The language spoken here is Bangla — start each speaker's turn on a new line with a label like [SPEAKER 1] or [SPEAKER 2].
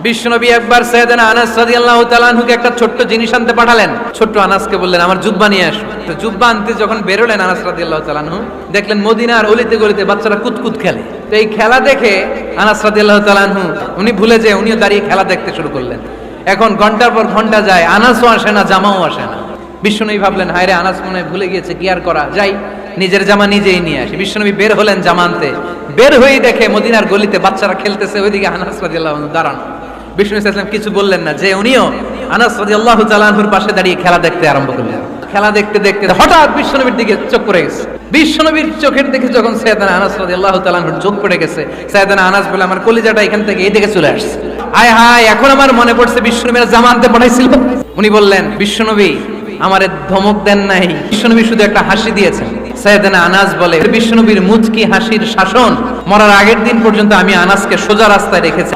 [SPEAKER 1] বিশ্বনবী একবার সাইয়েদনা আনাস রাদিয়াল্লাহু তাআলা আনহুকে একটা ছোট্ট জিনিস আনতে পাঠালেন। ছোট্ট আনাসকে বললেন আমার জুব্বা নিয়ে আসো। তো জুব্বা আনতে যখন বেরোলেন আনাস রাদিয়াল্লাহু তাআলা আনহু, দেখলেন মদিনার অলিতে গলিতে বাচ্চারা কুতকুত খেলে। তো এই খেলা দেখে আনাস রাদিয়াল্লাহু তাআলা আনহু উনি ভুলে যে উনিও দাঁড়িয়ে খেলা দেখতে শুরু করলেন। এখন ঘন্টার পর ঘন্টা যায়, আনাসও আসে না, জামাও আসে না। বিশ্বনবী ভাবলেন হায় রে, আনাস মনে হয় ভুলে গিয়েছে, কি আর করা, যাই নিজের জামা নিজেই নিয়ে আসি। বিশ্বনবী বের হলেন জামা আনতে, বের হয়েই দেখে মদিনার গলিতে বাচ্চারা খেলতেছে, ওইদিকে আনাস রাদিয়াল্লাহু আনহু দাঁড়ানো। বিষ্ণু ইসলাম কিছু বললেন না, যে উনিও আনাস রাদিয়াল্লাহু তাআলা আনহুর পাশে দাঁড়িয়ে খেলা দেখতে আরম্ভ করলেন। খেলা দেখতে দেখতে হঠাৎ বিশ্বনবীর দিকে চোখ পড়ে গেছে। বিশ্বনবীর চোখের দিকে যখন সাইয়েদনা আনাস রাদিয়াল্লাহু তাআলা আনহুর চোখ পড়ে গেছে, সাইয়েদনা আনাস বলে আমার কলিজাটা এখান থেকে এই দিকে চলে আসছে। হায় হায়, এখন আমার মনে পড়ছে বিশ্বনবীর জামা আনতে পাঠাইছিল। উনি বললেন বিশ্বনবী আমারে ধমক দেন নাই, বিশ্বনবী শুধু একটা হাসি দিয়েছেন। সাইয়েদনা আনাস বলে বিশ্বনবীর মুচকি হাসির শাসন মরার আগের দিন পর্যন্ত আমি আনাসকে সোজা রাস্তায় রেখেছি।